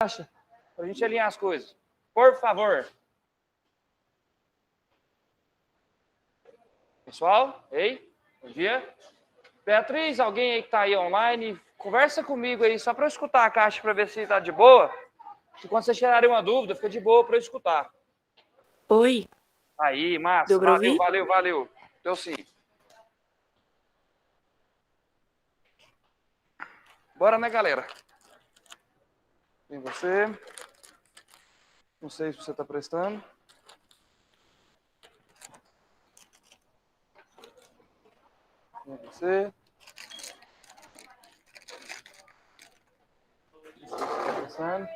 Para a gente alinhar as coisas. Por favor. Pessoal, ei, bom dia. Beatriz, alguém aí que está aí online, conversa comigo aí, só para eu escutar a caixa para ver se está de boa. E quando vocês tirarem uma dúvida, fica de boa para eu escutar. Oi. Aí, massa. Deu pra ouvir? Valeu. Deu sim. Bora, né, galera? Tem você. Não sei se você está prestando. Tem você. Não sei se você está prestando.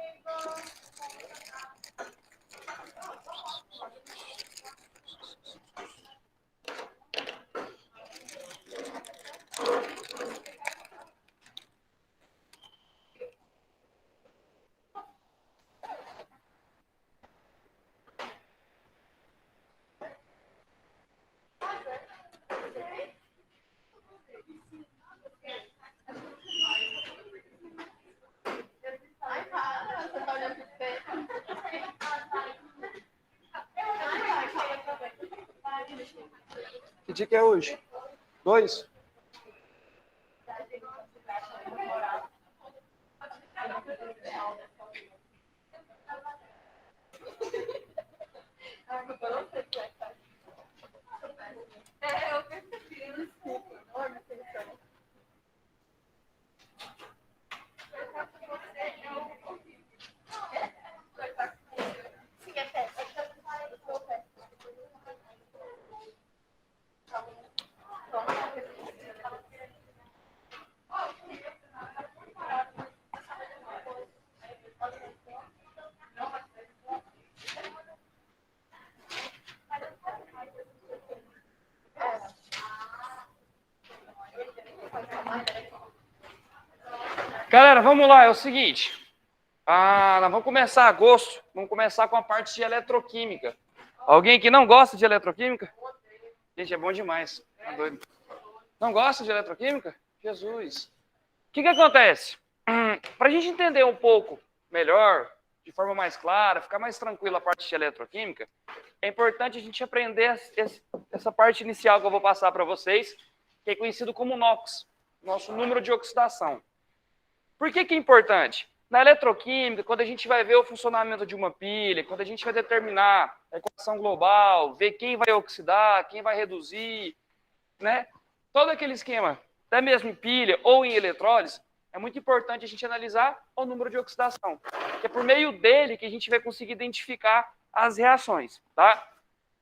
Que dia que é hoje? 2? Galera, vamos lá, é o seguinte. Nós vamos começar agosto, vamos começar com a parte de eletroquímica. Alguém que não gosta de eletroquímica? Gente, é bom demais. Tá doido. Não gosta de eletroquímica? Jesus. O que acontece? Para a gente entender um pouco melhor, de forma mais clara, ficar mais tranquilo a parte de eletroquímica, é importante a gente aprender essa parte inicial que eu vou passar para vocês, que é conhecido como NOx, nosso número de oxidação. Por que é importante? Na eletroquímica, quando a gente vai ver o funcionamento de uma pilha, quando a gente vai determinar a equação global, ver quem vai oxidar, quem vai reduzir, né? Todo aquele esquema, até mesmo em pilha ou em eletrólise, é muito importante a gente analisar o número de oxidação, que é por meio dele que a gente vai conseguir identificar as reações, tá?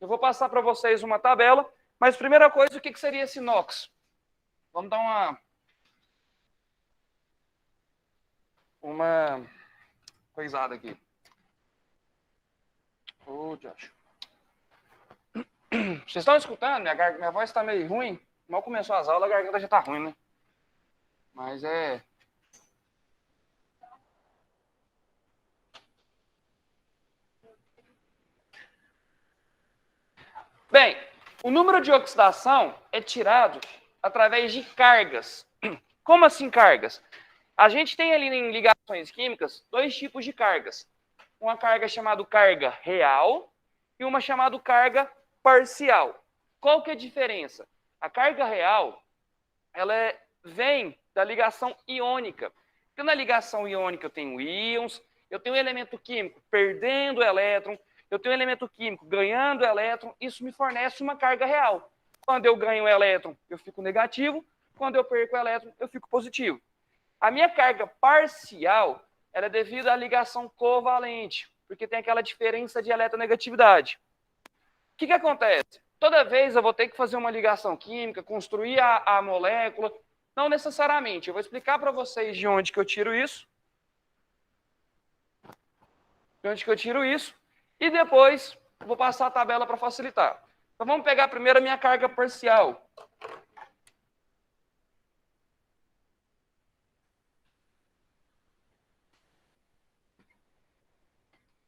Eu vou passar para vocês uma tabela, mas primeira coisa, o que seria esse NOx? Vamos dar uma coisada aqui. Ô, Josh. Vocês estão escutando? Minha voz está meio ruim. Mal começou as aulas, a garganta já está ruim, né? Mas é... Bem, o número de oxidação é tirado através de cargas. Como assim cargas? A gente tem ali em ligações químicas dois tipos de cargas. Uma carga chamada carga real e uma chamada carga parcial. Qual que é a diferença? A carga real, ela vem da ligação iônica. Porque na ligação iônica eu tenho íons, eu tenho um elemento químico perdendo elétron, eu tenho um elemento químico ganhando elétron, isso me fornece uma carga real. Quando eu ganho elétron, eu fico negativo, quando eu perco elétron, eu fico positivo. A minha carga parcial ela é devido à ligação covalente, porque tem aquela diferença de eletronegatividade. O que acontece? Toda vez eu vou ter que fazer uma ligação química, construir a molécula. Não necessariamente. Eu vou explicar para vocês de onde que eu tiro isso. E depois vou passar a tabela para facilitar. Então vamos pegar primeiro a minha carga parcial.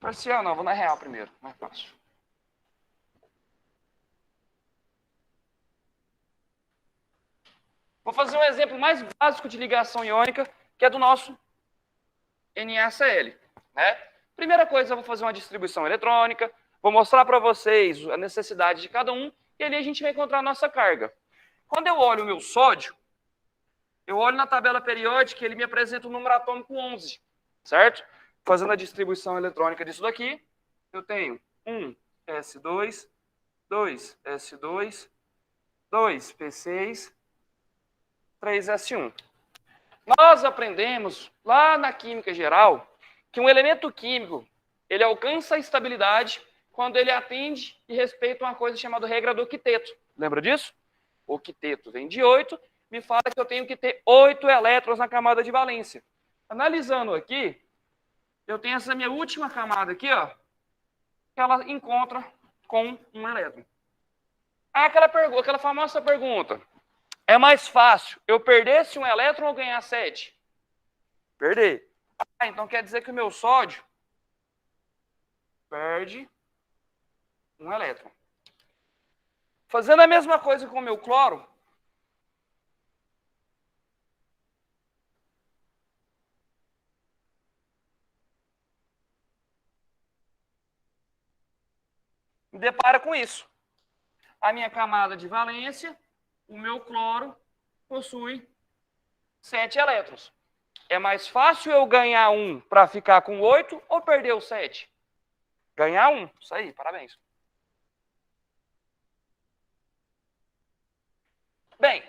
Parcial não, vou na real primeiro, mais fácil. Vou fazer um exemplo mais básico de ligação iônica, que é do nosso NaCl. né? Primeira coisa, eu vou fazer uma distribuição eletrônica, vou mostrar para vocês a necessidade de cada um, e ali a gente vai encontrar a nossa carga. Quando eu olho o meu sódio, eu olho na tabela periódica, ele me apresenta o número atômico 11, certo? Fazendo a distribuição eletrônica disso daqui, eu tenho 1s2, 2s2, 2p6, 3s1. Nós aprendemos lá na química geral que um elemento químico ele alcança a estabilidade quando ele atende e respeita uma coisa chamada regra do octeto. Lembra disso? O octeto vem de 8, me fala que eu tenho que ter 8 elétrons na camada de valência. Analisando aqui, eu tenho essa minha última camada aqui, ó, que ela encontra com um elétron. Aí aquela famosa pergunta, é mais fácil eu perdesse um elétron ou ganhar 7? Perder. Ah, então quer dizer que o meu sódio perde um elétron. Fazendo a mesma coisa com o meu cloro, me depara com isso. A minha camada de valência, o meu cloro, possui 7 elétrons. É mais fácil eu ganhar um para ficar com 8 ou perder o 7? Ganhar um. Isso aí, parabéns. Bem,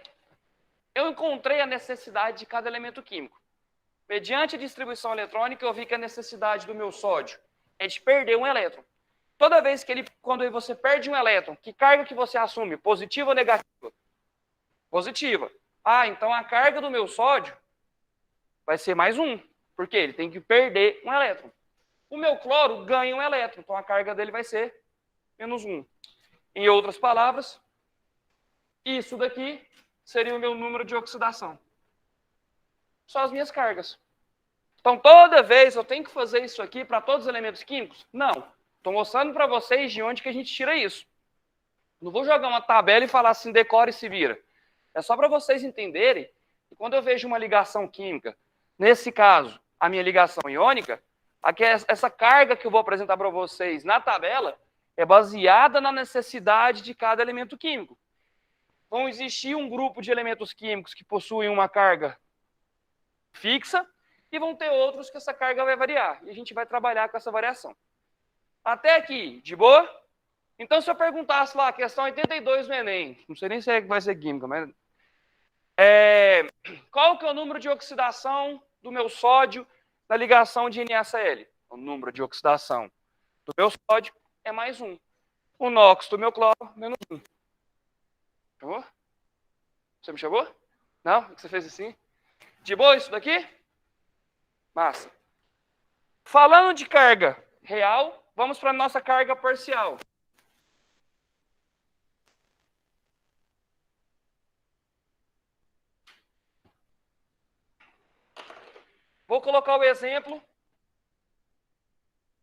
eu encontrei a necessidade de cada elemento químico. Mediante a distribuição eletrônica, eu vi que a necessidade do meu sódio é de perder um elétron. Toda vez que quando você perde um elétron, que carga que você assume? Positiva ou negativa? Positiva. Ah, então a carga do meu sódio vai ser mais um, porque ele tem que perder um elétron. O meu cloro ganha um elétron, então a carga dele vai ser menos um. Em outras palavras, isso daqui seria o meu número de oxidação. São as minhas cargas. Então, toda vez eu tenho que fazer isso aqui para todos os elementos químicos? Não. Estou mostrando para vocês de onde que a gente tira isso. Não vou jogar uma tabela e falar assim, decore e se vira. É só para vocês entenderem que quando eu vejo uma ligação química, nesse caso, a minha ligação iônica, essa carga que eu vou apresentar para vocês na tabela é baseada na necessidade de cada elemento químico. Vão existir um grupo de elementos químicos que possuem uma carga fixa e vão ter outros que essa carga vai variar. E a gente vai trabalhar com essa variação. Até aqui, de boa? Então, se eu perguntasse lá, questão 82 no Enem, não sei nem se vai ser química, mas... qual que é o número de oxidação do meu sódio na ligação de NaCl? O número de oxidação do meu sódio é mais 1. O NOx do meu cloro, menos 1. Chamou? Você me chamou? Não? O que você fez assim? De boa isso daqui? Massa. Falando de carga real, vamos para a nossa carga parcial. Vou colocar o exemplo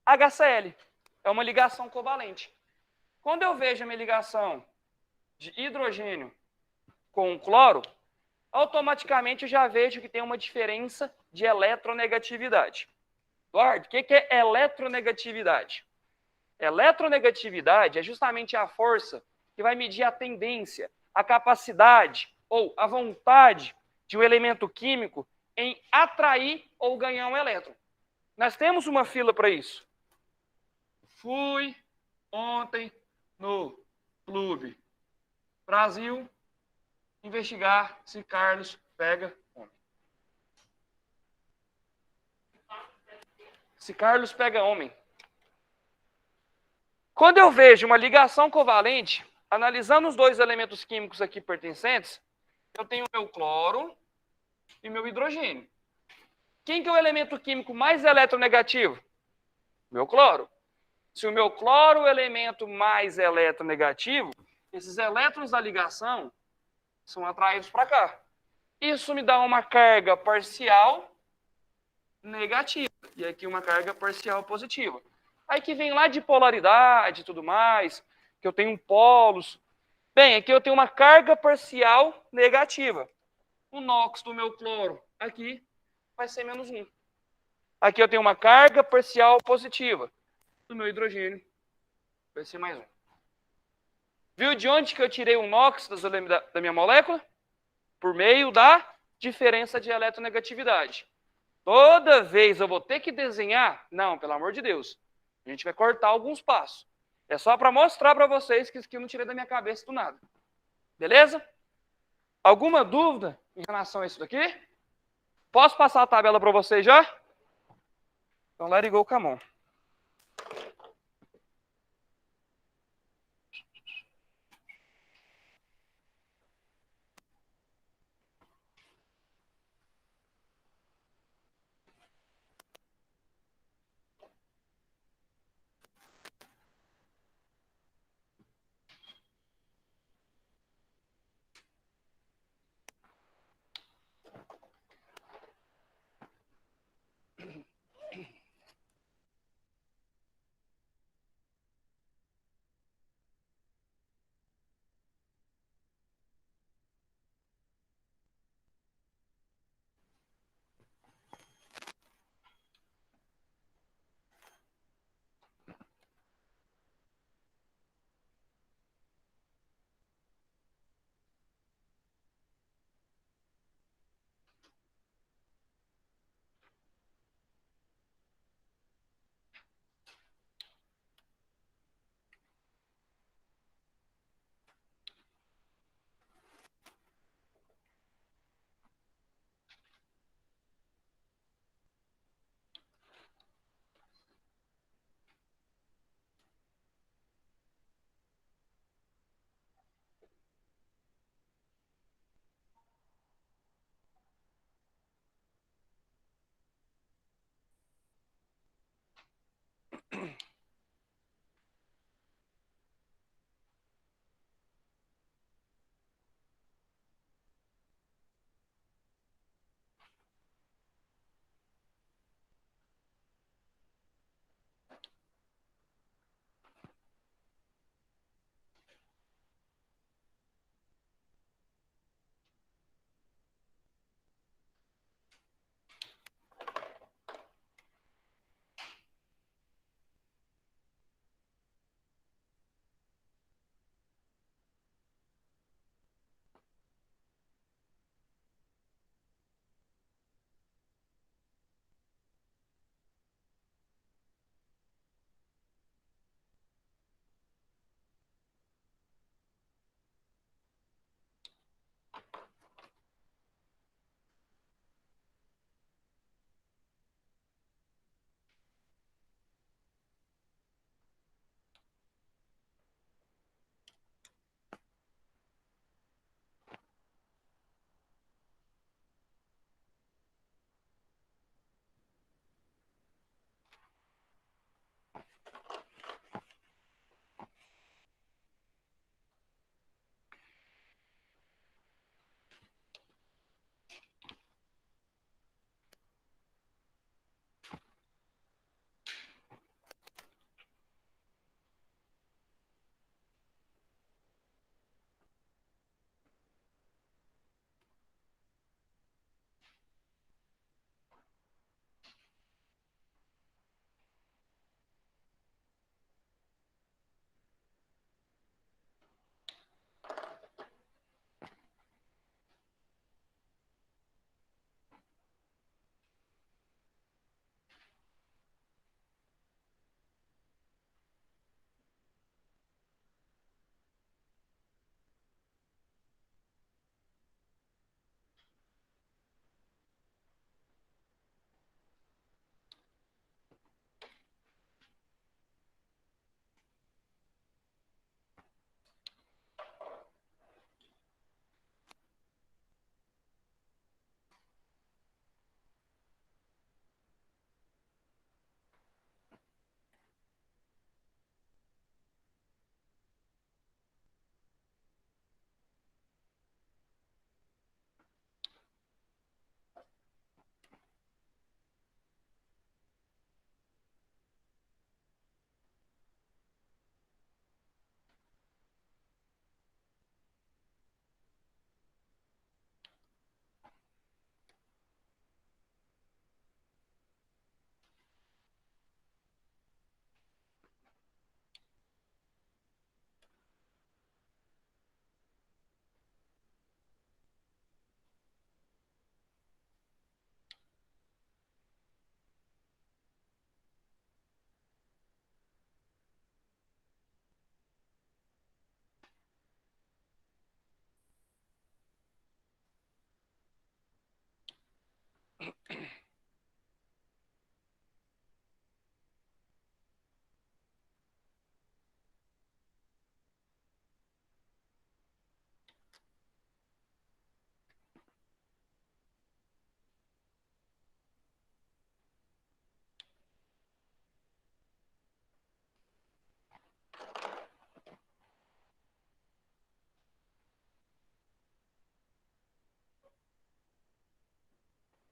HCl. É uma ligação covalente. Quando eu vejo a minha ligação de hidrogênio com cloro, automaticamente eu já vejo que tem uma diferença de eletronegatividade. Eduardo, o que é eletronegatividade? Eletronegatividade é justamente a força que vai medir a tendência, a capacidade ou a vontade de um elemento químico em atrair ou ganhar um elétron. Nós temos uma fila para isso. Fui ontem no Clube Brasil investigar se Carlos pega homem. Se Carlos pega homem. Quando eu vejo uma ligação covalente, analisando os dois elementos químicos aqui pertencentes, eu tenho meu cloro e meu hidrogênio. Quem que é o elemento químico mais eletronegativo? Meu cloro. Se o meu cloro é o elemento mais eletronegativo, esses elétrons da ligação são atraídos para cá. Isso me dá uma carga parcial negativa. E aqui uma carga parcial positiva. Aí que vem lá de polaridade e tudo mais, que eu tenho polos. Bem, aqui eu tenho uma carga parcial negativa. O NOx do meu cloro aqui vai ser menos 1. Aqui eu tenho uma carga parcial positiva do meu hidrogênio. Vai ser mais um. Viu de onde que eu tirei o NOx da minha molécula? Por meio da diferença de eletronegatividade. Toda vez eu vou ter que desenhar? Não, pelo amor de Deus. A gente vai cortar alguns passos. É só para mostrar para vocês que isso aqui eu não tirei da minha cabeça do nada. Beleza? Alguma dúvida em relação a isso daqui? Posso passar a tabela para vocês já? Então, let it go, come on.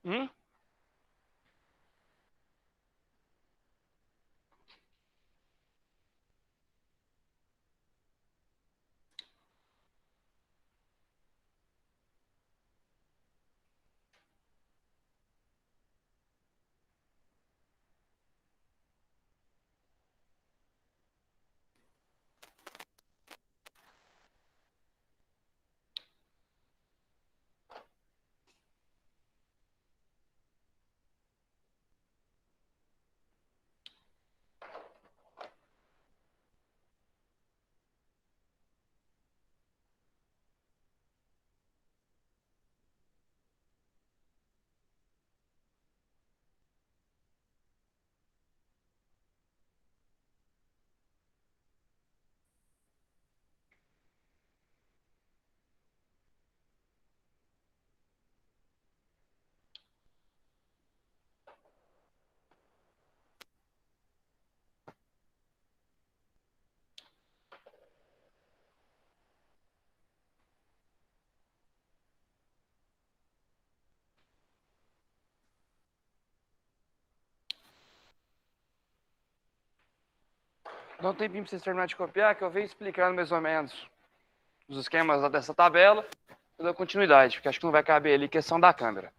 Hum? Dá um tempinho para vocês terminarem de copiar, que eu venho explicando mais ou menos os esquemas dessa tabela. Eu dou continuidade, porque acho que não vai caber ali questão da câmera.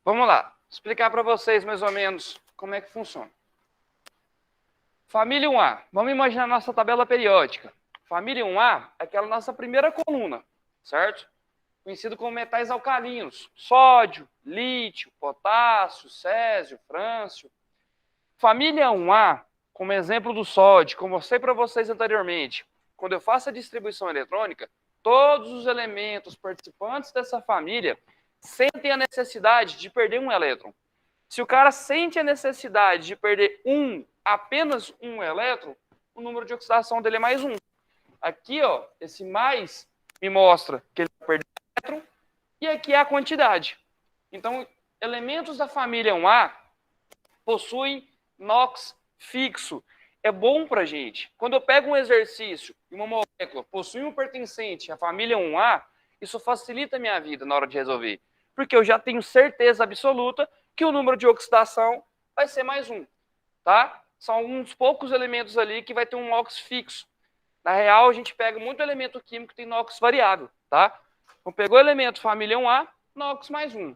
Vamos lá, explicar para vocês mais ou menos como é que funciona. Família 1A, vamos imaginar a nossa tabela periódica. Família 1A é aquela nossa primeira coluna, certo? Conhecido como metais alcalinos, sódio, lítio, potássio, césio, frâncio. Família 1A, como exemplo do sódio, como eu mostrei para vocês anteriormente, quando eu faço a distribuição eletrônica, todos os elementos participantes dessa família sentem a necessidade de perder um elétron. Se o cara sente a necessidade de perder apenas um elétron, o número de oxidação dele é mais 1. Aqui, ó, esse mais me mostra que ele vai perder um elétron, e aqui é a quantidade. Então, elementos da família 1A possuem NOx fixo. É bom para a gente. Quando eu pego um exercício e uma molécula possui um pertencente à família 1A, isso facilita a minha vida na hora de resolver. Porque eu já tenho certeza absoluta que o número de oxidação vai ser mais 1. Tá? São uns poucos elementos ali que vai ter um NOx fixo. Na real, a gente pega muito elemento químico que tem NOx variável. Tá? Então, pegou elemento família 1A, NOx mais 1.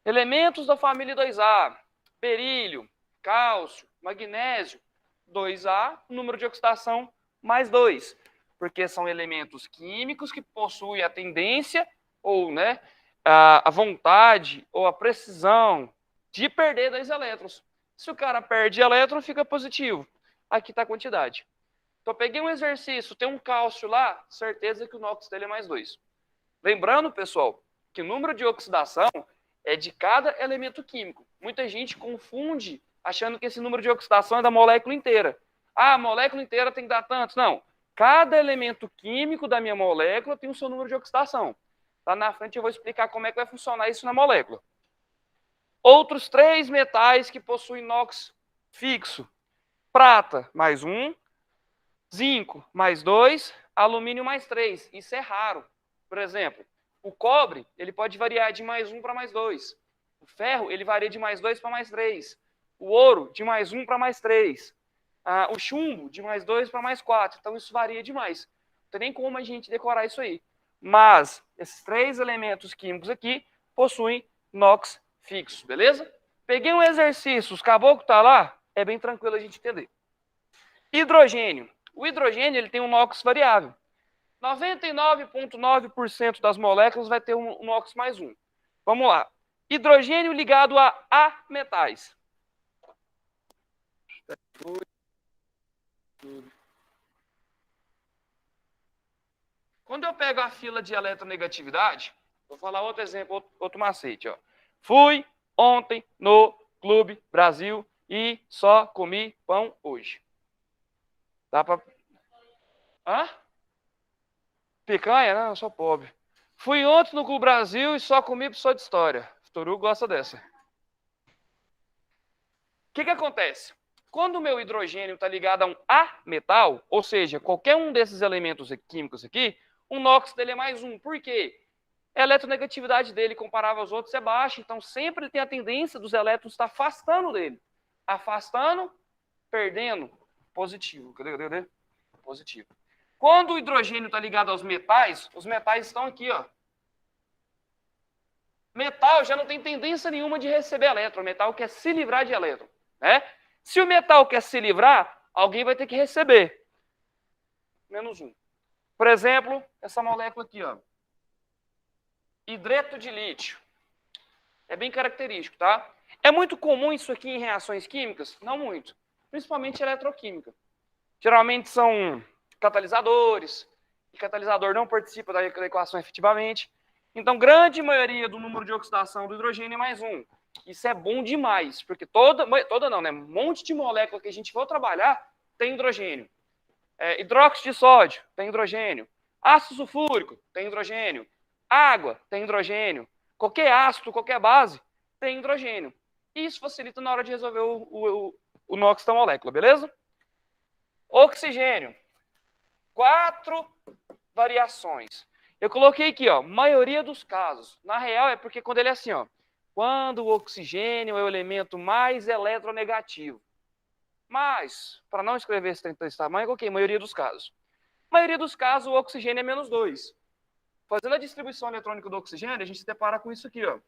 Elementos da família 2A, berílio, cálcio, magnésio, 2A, número de oxidação mais 2. porque são elementos químicos que possuem a tendência ou, né, a vontade ou a precisão de perder 2 elétrons. Se o cara perde elétron, fica positivo. Aqui está a quantidade. Então, eu peguei um exercício, tem um cálcio lá, certeza que o NOx dele é mais 2. Lembrando, pessoal, que o número de oxidação é de cada elemento químico. Muita gente confunde achando que esse número de oxidação é da molécula inteira. Ah, a molécula inteira tem que dar tantos. Não. Cada elemento químico da minha molécula tem o seu número de oxidação. Lá na frente eu vou explicar como é que vai funcionar isso na molécula. Outros 3 metais que possuem NOx fixo. Prata, mais 1. Zinco, mais 2. Alumínio, mais 3. Isso é raro. Por exemplo, o cobre, ele pode variar de mais 1 para mais 2. O ferro, ele varia de mais 2 para mais 3. O ouro, de mais 1 para mais 3. O chumbo, de mais 2 para mais 4. Então, isso varia demais. Não tem nem como a gente decorar isso aí. Mas, esses 3 elementos químicos aqui possuem NOx fixo, beleza? Peguei um exercício, os caboclos tá lá, é bem tranquilo a gente entender. Hidrogênio. O hidrogênio, ele tem um NOx variável. 99,9% das moléculas vai ter um NOx mais 1. Vamos lá. Hidrogênio ligado a metais. Quando eu pego a fila de eletronegatividade, vou falar outro exemplo, outro macete. Ó. Fui ontem no Clube Brasil e só comi pão hoje. Dá pra... Hã? Picanha? Não, eu sou pobre. Fui ontem no Clube Brasil e só comi pessoa de história. Toru gosta dessa. O que acontece? Quando o meu hidrogênio está ligado a um A metal, ou seja, qualquer um desses elementos químicos aqui, o NOx dele é mais 1. Por quê? A eletronegatividade dele, comparável aos outros, é baixa. Então, sempre tem a tendência dos elétrons estar afastando dele. Afastando, perdendo. Positivo. Cadê? Positivo. Quando o hidrogênio está ligado aos metais, os metais estão aqui, ó. Metal já não tem tendência nenhuma de receber elétron. O metal quer se livrar de elétron. Né? Se o metal quer se livrar, alguém vai ter que receber. Menos 1. Por exemplo, essa molécula aqui, ó. Hidreto de lítio. É bem característico, tá? É muito comum isso aqui em reações químicas? Não muito. Principalmente eletroquímica. Geralmente são catalisadores. E catalisador não participa da equação efetivamente. Então, grande maioria do número de oxidação do hidrogênio é mais 1. Isso é bom demais, porque toda não, né? Um monte de molécula que a gente for trabalhar tem hidrogênio. Hidróxido de sódio tem hidrogênio. Ácido sulfúrico tem hidrogênio. Água tem hidrogênio. Qualquer ácido, qualquer base tem hidrogênio. E isso facilita na hora de resolver o NOx da molécula, beleza? Oxigênio. 4 variações. Eu coloquei aqui, ó, maioria dos casos. Na real é porque quando ele é assim, ó, quando o oxigênio é o elemento mais eletronegativo. Mas, para não escrever esse tamanho, eu coloquei maioria dos casos. Maioria dos casos, o oxigênio é menos 2. Fazendo a distribuição eletrônica do oxigênio, a gente se depara com isso aqui, ó.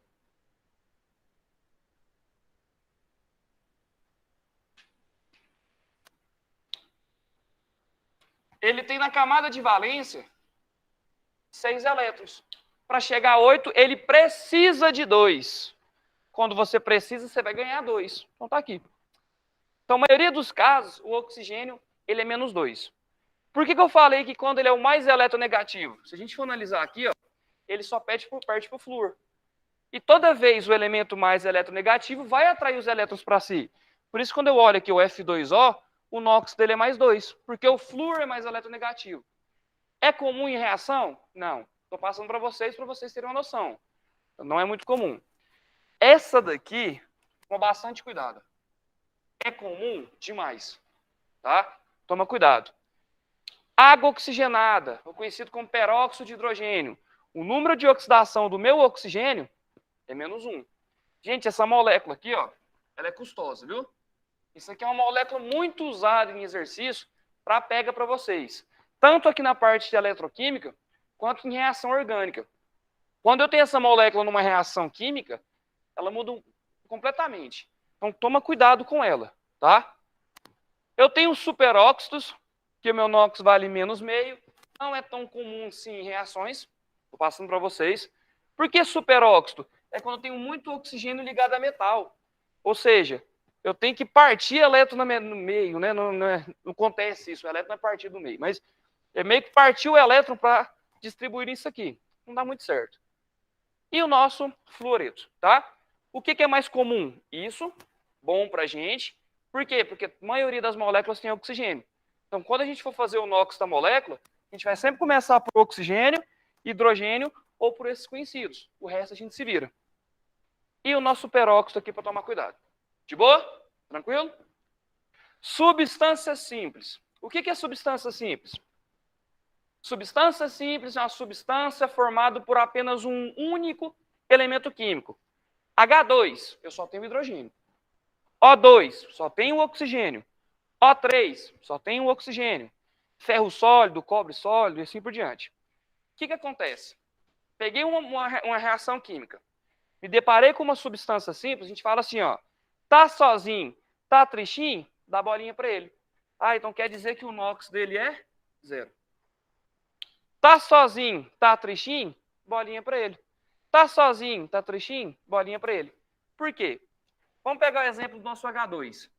Ele tem na camada de valência 6 elétrons. Para chegar a 8, ele precisa de 2. Quando você precisa, você vai ganhar 2. Então tá aqui. Então, a maioria dos casos, o oxigênio ele é menos 2. Por que eu falei que quando ele é o mais eletronegativo? Se a gente for analisar aqui, ó, ele só perde para o flúor. E toda vez o elemento mais eletronegativo vai atrair os elétrons para si. Por isso, quando eu olho aqui o F2O, o NOx dele é mais 2, porque o flúor é mais eletronegativo. É comum em reação? Não. Estou passando para vocês terem uma noção. Não é muito comum. Essa daqui, com bastante cuidado. É comum demais. Tá? Toma cuidado. Água oxigenada, conhecido como peróxido de hidrogênio. O número de oxidação do meu oxigênio é menos 1. Gente, essa molécula aqui, ó, ela é custosa, viu? Isso aqui é uma molécula muito usada em exercício para pega para vocês. Tanto aqui na parte de eletroquímica, quanto em reação orgânica. Quando eu tenho essa molécula numa reação química, ela muda completamente. Então, toma cuidado com ela, tá? Eu tenho superóxidos, que o meu NOx vale menos meio, Não é tão comum assim em reações. Estou passando para vocês. Por que superóxido? É quando eu tenho muito oxigênio ligado a metal. Ou seja, eu tenho que partir elétron no meio, né? Não acontece isso, o elétron é partido no meio. Mas é meio que partir o elétron para distribuir isso aqui. Não dá muito certo. E o nosso fluoreto, tá? O que é mais comum? Isso, bom para a gente. Por quê? Porque a maioria das moléculas tem oxigênio. Então, quando a gente for fazer o NOx da molécula, a gente vai sempre começar por oxigênio, hidrogênio ou por esses conhecidos. O resto a gente se vira. E o nosso peróxido aqui para tomar cuidado. De boa? Tranquilo? Substâncias simples. O que é substância simples? Substância simples é uma substância formada por apenas um único elemento químico. H2, eu só tenho hidrogênio. O2, só tenho oxigênio. O3, só tenho oxigênio. Ferro sólido, cobre sólido e assim por diante. O que acontece? Peguei uma reação química, me deparei com uma substância simples, a gente fala assim, ó, tá sozinho, tá tristinho, dá bolinha para ele. Ah, então quer dizer que o NOx dele é 0. Tá sozinho, tá tristinho, bolinha para ele. Tá sozinho, tá tristinho, bolinha para ele. Por quê? Vamos pegar o exemplo do nosso H2.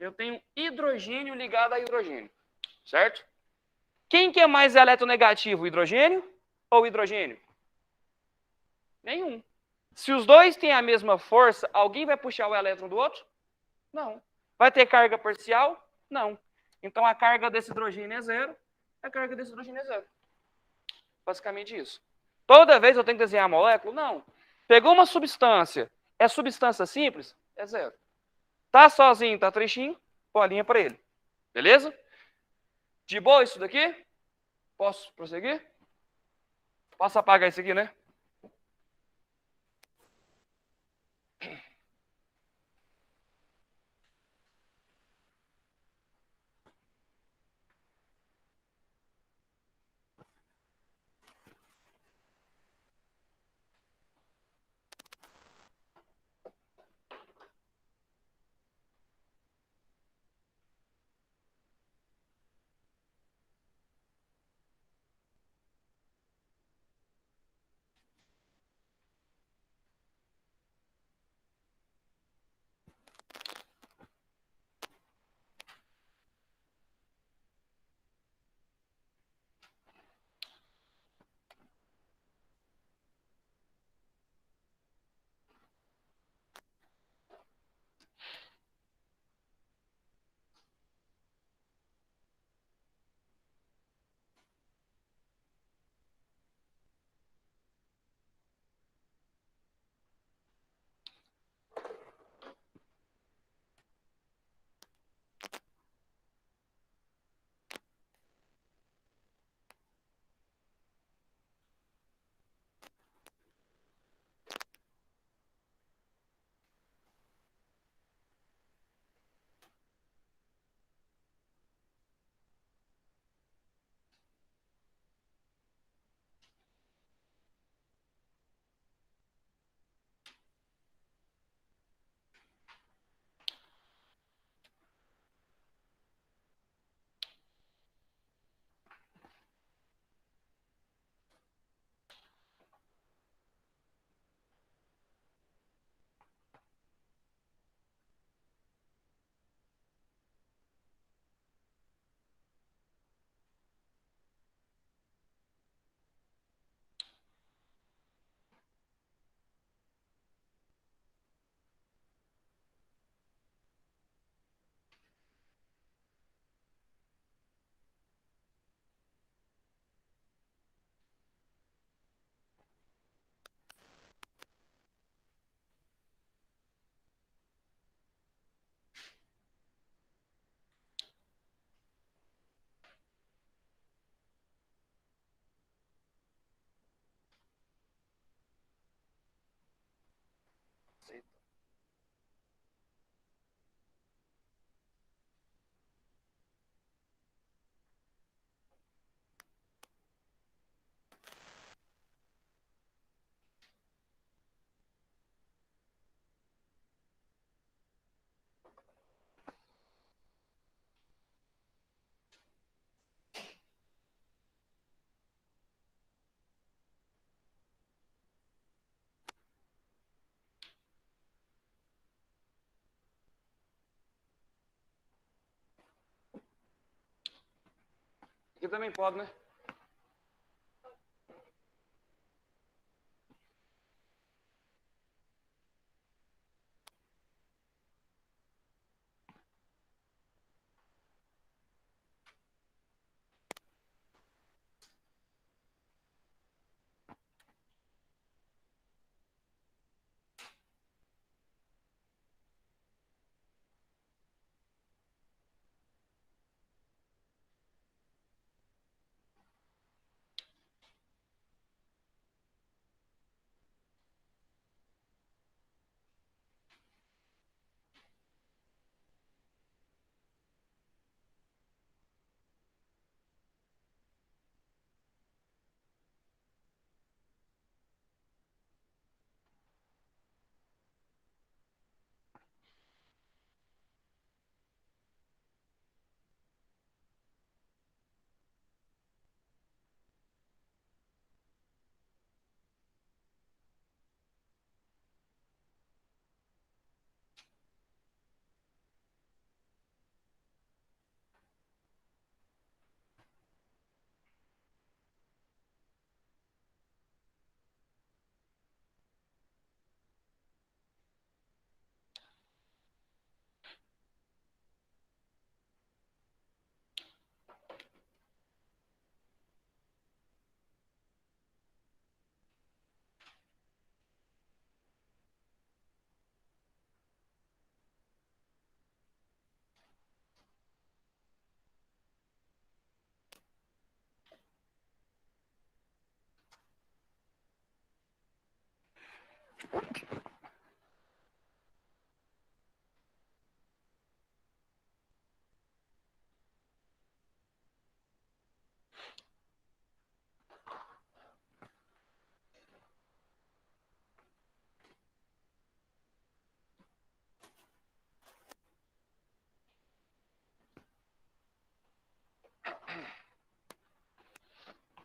Eu tenho hidrogênio ligado a hidrogênio, certo? Quem que é mais eletronegativo, o hidrogênio ou o hidrogênio? Nenhum. Se os dois têm a mesma força, alguém vai puxar o elétron do outro? Não. Vai ter carga parcial? Não. Então a carga desse hidrogênio é 0, a carga desse hidrogênio é 0. Basicamente isso. Toda vez eu tenho que desenhar a molécula? Não. Pegou uma substância, é substância simples? É 0. Tá sozinho, tá tristinho? Bolinha para ele. Beleza? De boa isso daqui? Posso prosseguir? Posso apagar isso aqui, né? Aqui também pode, né?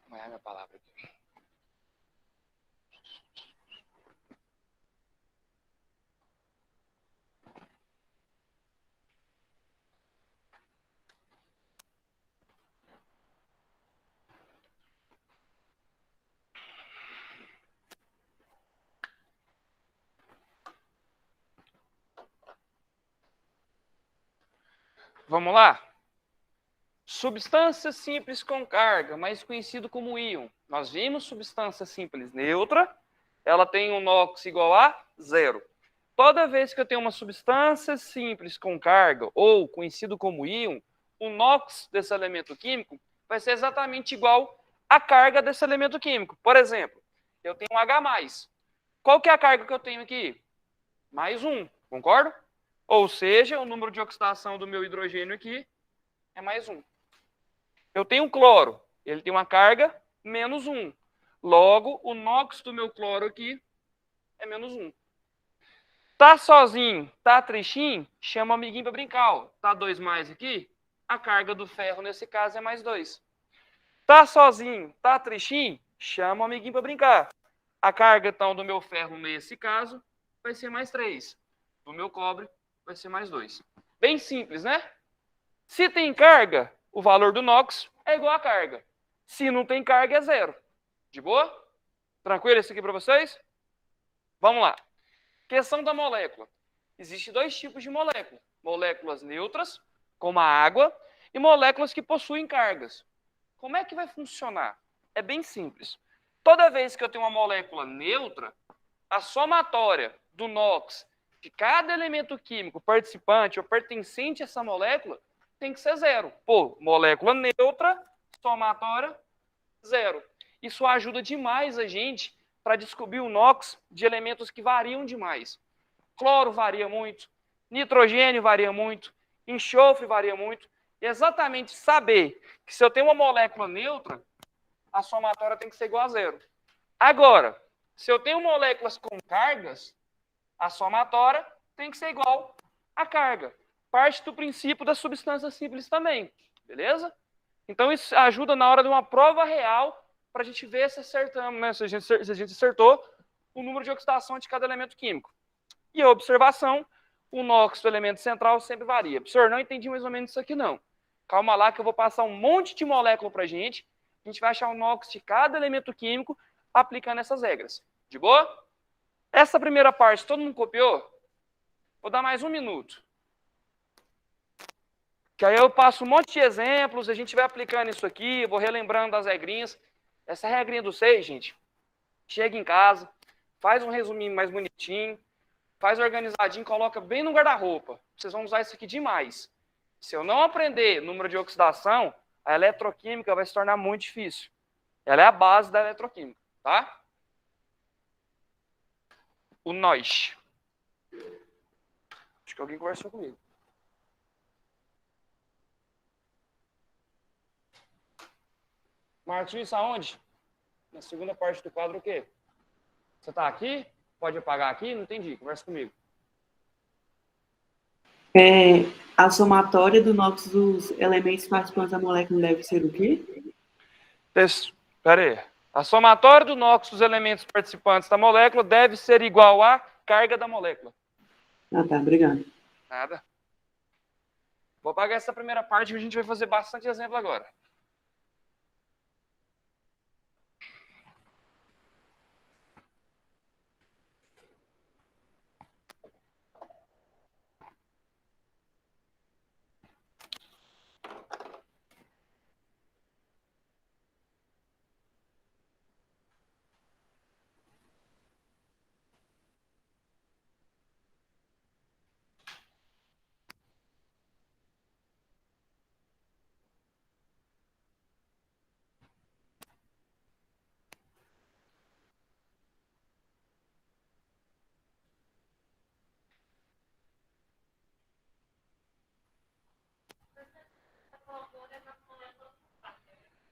Não é a minha palavra aqui. Vamos lá? Substância simples com carga, mais conhecido como íon. Nós vimos substância simples neutra, ela tem um NOx igual a 0. Toda vez que eu tenho uma substância simples com carga, ou conhecido como íon, o NOx desse elemento químico vai ser exatamente igual à carga desse elemento químico. Por exemplo, eu tenho um H+. Qual que é a carga que eu tenho aqui? Mais 1, concorda? Ou seja, o número de oxidação do meu hidrogênio aqui é mais 1. Eu tenho um cloro, ele tem uma carga menos 1. Logo, o NOx do meu cloro aqui é menos 1. Tá sozinho, tá tristinho, chama o amiguinho para brincar. Ó. Tá 2 mais aqui, a carga do ferro nesse caso é mais 2. Tá sozinho, tá tristinho, chama o amiguinho para brincar. A carga então do meu ferro nesse caso vai ser mais 3. Do meu cobre vai ser mais 2. Bem simples, né? Se tem carga, o valor do NOx é igual a carga. Se não tem carga, é 0. De boa? Tranquilo isso aqui para vocês? Vamos lá. Questão da molécula. Existem 2 tipos de moléculas. Moléculas neutras, como a água, e moléculas que possuem cargas. Como é que vai funcionar? É bem simples. Toda vez que eu tenho uma molécula neutra, a somatória do NOx de cada elemento químico participante ou pertencente a essa molécula tem que ser 0. Pô, molécula neutra, somatória, 0. Isso ajuda demais a gente para descobrir o NOx de elementos que variam demais. Cloro varia muito, nitrogênio varia muito, enxofre varia muito. E exatamente saber que se eu tenho uma molécula neutra, a somatória tem que ser igual a 0. Agora, se eu tenho moléculas com cargas, a somatória tem que ser igual à carga. Parte do princípio da substância simples também, beleza? Então isso ajuda na hora de uma prova real para a gente ver se acertamos, né? Se a gente acertou o número de oxidação de cada elemento químico. E a observação, o NOx do elemento central sempre varia. Professor, não entendi mais ou menos isso aqui não. Calma lá que eu vou passar um monte de molécula para a gente. A gente vai achar o NOx de cada elemento químico aplicando essas regras. De boa? Essa primeira parte, todo mundo copiou? Vou dar mais um minuto. Que aí eu passo um monte de exemplos, a gente vai aplicando isso aqui, vou relembrando das regrinhas. Essa regrinha do 6, gente, chega em casa, faz um resuminho mais bonitinho, faz organizadinho, coloca bem no guarda-roupa. Vocês vão usar isso aqui demais. Se eu não aprender número de oxidação, a eletroquímica vai se tornar muito difícil. Ela é a base da eletroquímica, tá? O nós. Acho que alguém conversou comigo. Marcos, isso aonde? Na segunda parte do quadro, o quê? Você está aqui? Pode apagar aqui? Não entendi. Conversa comigo. A somatória do NOx dos elementos participantes da molécula deve ser o quê? Espera aí. A somatória do NOx dos elementos participantes da molécula deve ser igual à carga da molécula. Ah, tá. Obrigado. Nada. Vou apagar essa primeira parte que a gente vai fazer bastante exemplo agora.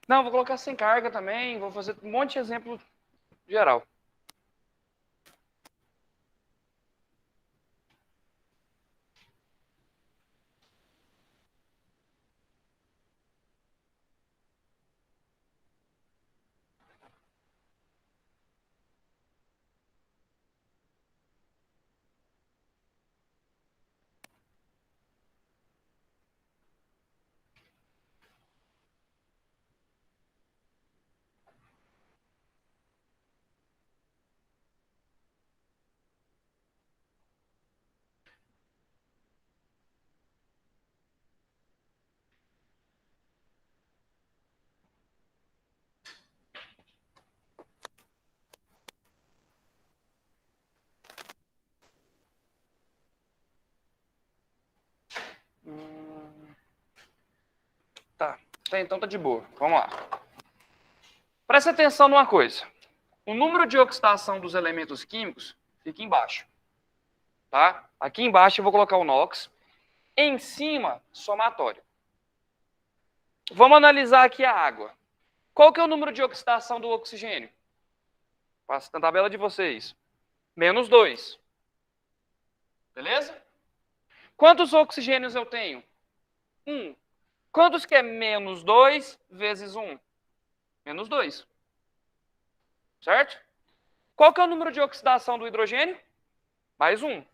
Não, vou colocar sem carga também. Vou fazer um monte de exemplo geral. Tá, então tá de boa. Vamos lá. Presta atenção numa coisa. O número de oxidação dos elementos químicos fica embaixo. Tá? Aqui embaixo eu vou colocar o NOx. Em cima, somatório. Vamos analisar aqui a água. Qual que é o número de oxidação do oxigênio? Passa na tabela de vocês. -2. Beleza? Quantos oxigênios eu tenho? 1. Quantos que é -2 vezes 1? -2. Certo? Qual que é o número de oxidação do hidrogênio? +1.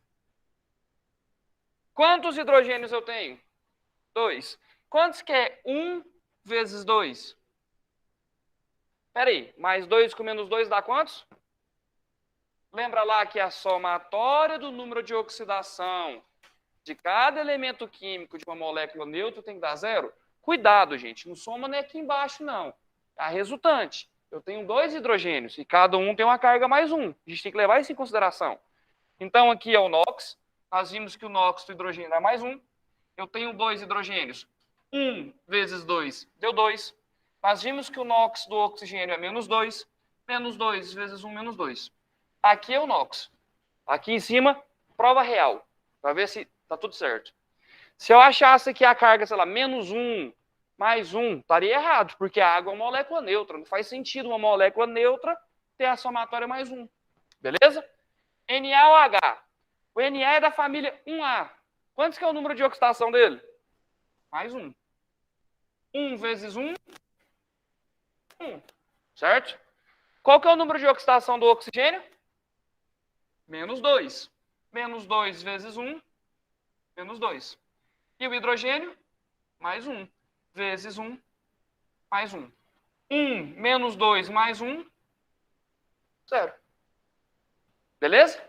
Quantos hidrogênios eu tenho? 2. Quantos que é 1 vezes 2? Espera aí, +2 com -2 dá quantos? Lembra lá que a somatória do número de oxidação de cada elemento químico de uma molécula neutra tem que dar 0? Cuidado, gente, não soma nem aqui embaixo, não. É a resultante. Eu tenho 2 hidrogênios e cada um tem uma carga +1. A gente tem que levar isso em consideração. Então, aqui é o NOx. Nós vimos que o NOx do hidrogênio é +1. Eu tenho 2 hidrogênios. 1 vezes 2 deu 2. Nós vimos que o NOx do oxigênio é -2. -2 vezes 1, -2. Aqui é o NOx. Aqui em cima, prova real. Para ver se está tudo certo. Se eu achasse que a carga, sei lá, -1, +1, estaria errado, porque a água é uma molécula neutra. Não faz sentido uma molécula neutra ter a somatória +1. Beleza? NaOH. O Na é da família 1A. Quantos que é o número de oxidação dele? +1. 1 vezes 1, 1. Certo? Qual que é o número de oxidação do oxigênio? -2. -2 vezes 1, -2. E o hidrogênio? +1. vezes 1 mais 1. 1 menos 2 mais 1, 0. Beleza?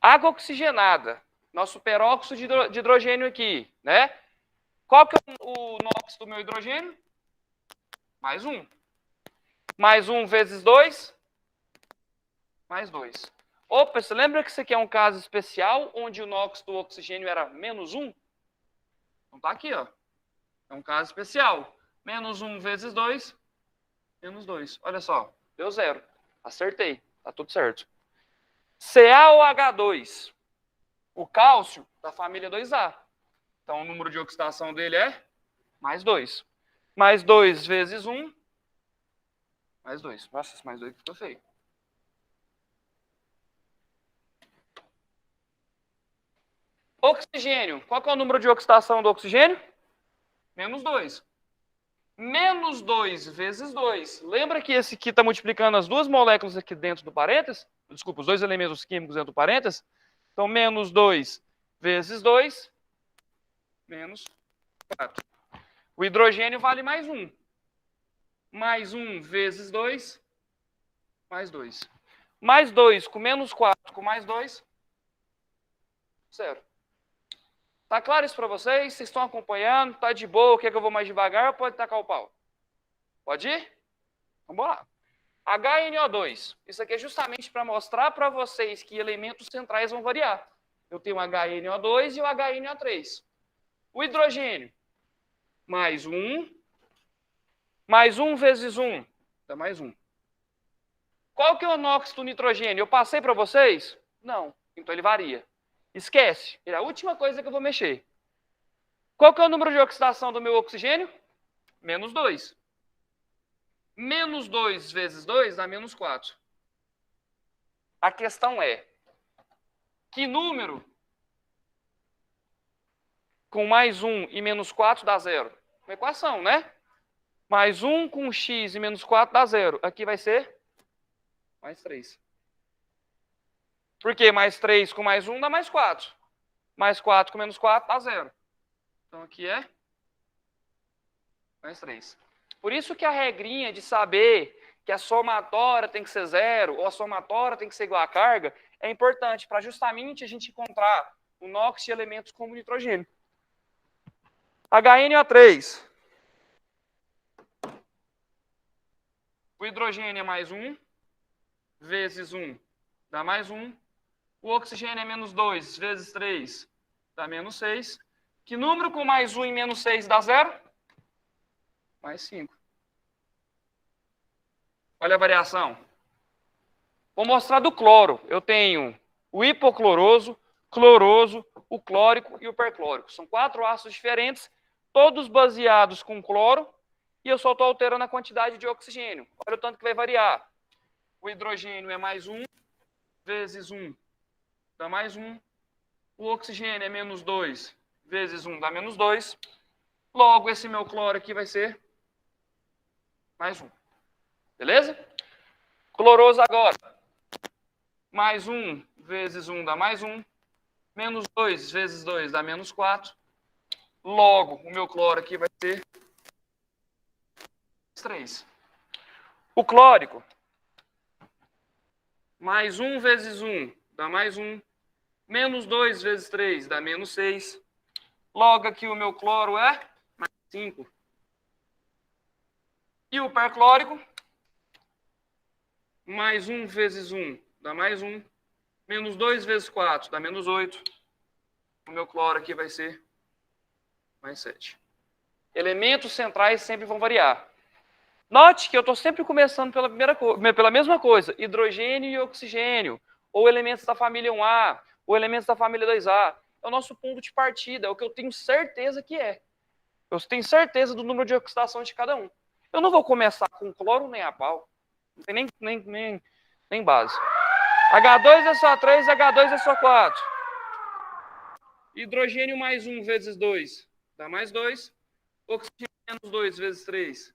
Água oxigenada. Nosso peróxido de hidrogênio aqui, né? Qual que é o NOx do meu hidrogênio? Mais 1. Mais 1 vezes 2, mais 2. Opa, você lembra que isso aqui é um caso especial, onde o NOx do oxigênio era menos 1? Então tá aqui, ó. É um caso especial. Menos 1 vezes 2, menos 2. Olha só, deu 0. Acertei, tá tudo certo. CaOH2. O cálcio da família 2A. Então o número de oxidação dele é mais 2. Mais 2 vezes 1, mais 2. Nossa, esse mais 2 ficou feio. Oxigênio. Qual que é o número de oxidação do oxigênio? Menos 2. Menos 2 vezes 2. Lembra que esse aqui está multiplicando as duas moléculas aqui dentro do parênteses? Desculpa, os dois elementos químicos dentro do parênteses. Então, menos 2 vezes 2, menos 4. O hidrogênio vale mais 1. Mais 1 vezes 2, mais 2. Mais 2 com menos 4 com mais 2, 0. Tá claro isso para vocês? Vocês estão acompanhando? Tá de boa? Quer que eu vou mais devagar ou pode tacar o pau? Pode ir? Vamos lá. HNO2. Isso aqui é justamente para mostrar para vocês que elementos centrais vão variar. Eu tenho o HNO2 e o HNO3. O hidrogênio. Mais 1. Mais 1 vezes 1. Dá mais 1. Qual que é o NOx do nitrogênio? Eu passei para vocês? Não. Então ele varia. Esquece. É a última coisa que eu vou mexer. Qual que é o número de oxidação do meu oxigênio? Menos 2. Menos 2 vezes 2 dá menos 4. A questão é, que número com mais 1 e menos 4 dá 0? Uma equação, né? Mais 1 com x e menos 4 dá 0. Aqui vai ser mais 3. Por quê? Mais 3 com mais 1 dá mais 4. Mais 4 com menos 4 dá 0. Então aqui é mais 3. Por isso que a regrinha de saber que a somatória tem que ser 0 ou a somatória tem que ser igual à carga é importante para justamente a gente encontrar o NOx de elementos como nitrogênio. HNO3. O hidrogênio é mais 1, vezes 1 dá mais 1. O oxigênio é menos 2, vezes 3 dá menos 6. Que número com mais 1 e menos 6 dá 0? Mais 5. Olha a variação. Vou mostrar do cloro. Eu tenho o hipocloroso, cloroso, o clórico e o perclórico. São 4 ácidos diferentes, todos baseados com cloro, e eu só estou alterando a quantidade de oxigênio. Olha o tanto que vai variar. O hidrogênio é mais 1, vezes 1 dá mais 1. O oxigênio é menos 2, vezes 1 dá menos 2. Logo, esse meu cloro aqui vai ser mais 1. Beleza? Cloroso agora. Mais 1 vezes 1 dá mais 1. Menos 2 vezes 2 dá menos 4. Logo, o meu cloro aqui vai ser 3. O clórico. Mais 1 vezes 1 dá mais 1. Menos 2 vezes 3 dá menos 6. Logo aqui o meu cloro é mais 5. E o perclórico? Mais 1 vezes 1 dá mais 1. Menos 2 vezes 4 dá menos 8. O meu cloro aqui vai ser mais 7. Elementos centrais sempre vão variar. Note que eu estou sempre começando pela mesma coisa. Hidrogênio e oxigênio. Ou elementos da família 1A. Ou elementos da família 2A. É o nosso ponto de partida. É o que eu tenho certeza que é. Eu tenho certeza do número de oxidação de cada um. Eu não vou começar com cloro nem a pau. Não tem nem base. H2SO3, H2SO4. Hidrogênio mais 1 vezes 2 dá mais 2. Oxigênio menos 2 vezes 3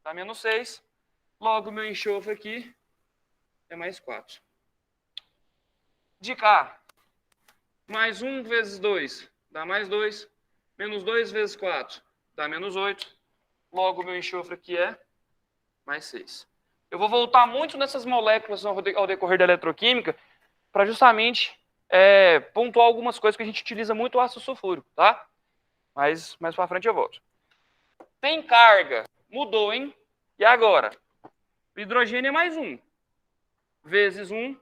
dá menos 6. Logo, meu enxofre aqui é mais 4. De cá, mais 1 vezes 2 dá mais 2. Menos 2 vezes 4 dá menos 8. Logo, o meu enxofre aqui é mais 6. Eu vou voltar muito nessas moléculas ao decorrer da eletroquímica para justamente pontuar algumas coisas que a gente utiliza muito o ácido sulfúrico, tá? Mas mais para frente eu volto. Tem carga. Mudou, hein? E agora? O hidrogênio é mais 1. Vezes 1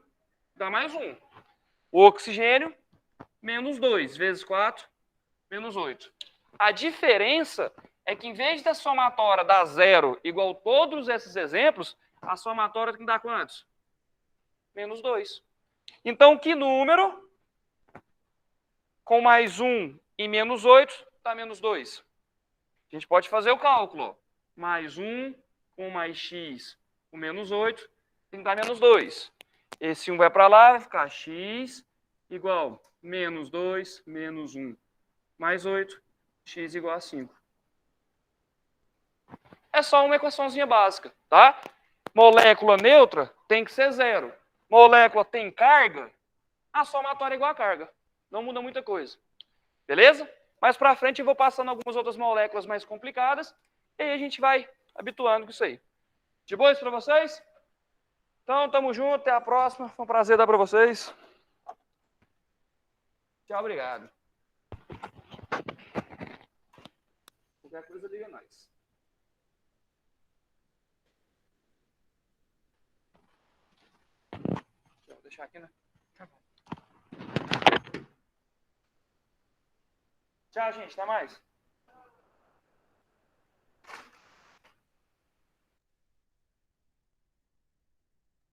dá mais 1. O oxigênio, menos 2. Vezes 4, menos 8. A diferença é que, em vez da somatória dar 0 igual todos esses exemplos, a somatória tem que dar quantos? Menos 2. Então, que número com mais 1 e menos 8 dá menos 2? A gente pode fazer o cálculo. Ó. Mais 1 com mais x com menos 8 tem que dar menos 2. Esse 1 vai para lá, vai ficar x igual menos 2 menos 1 mais 8, x igual a 5. É só uma equaçãozinha básica, tá? Molécula neutra tem que ser 0. Molécula tem carga, a somatória é igual a carga. Não muda muita coisa. Beleza? Mais pra frente eu vou passando algumas outras moléculas mais complicadas e aí a gente vai habituando com isso aí. De boa isso pra vocês? Então, tamo junto, até a próxima. Foi um prazer dar pra vocês. Tchau, obrigado. Qualquer coisa, liga nós. Vou deixar aqui, né? Tá bom. Tchau, gente. Até mais.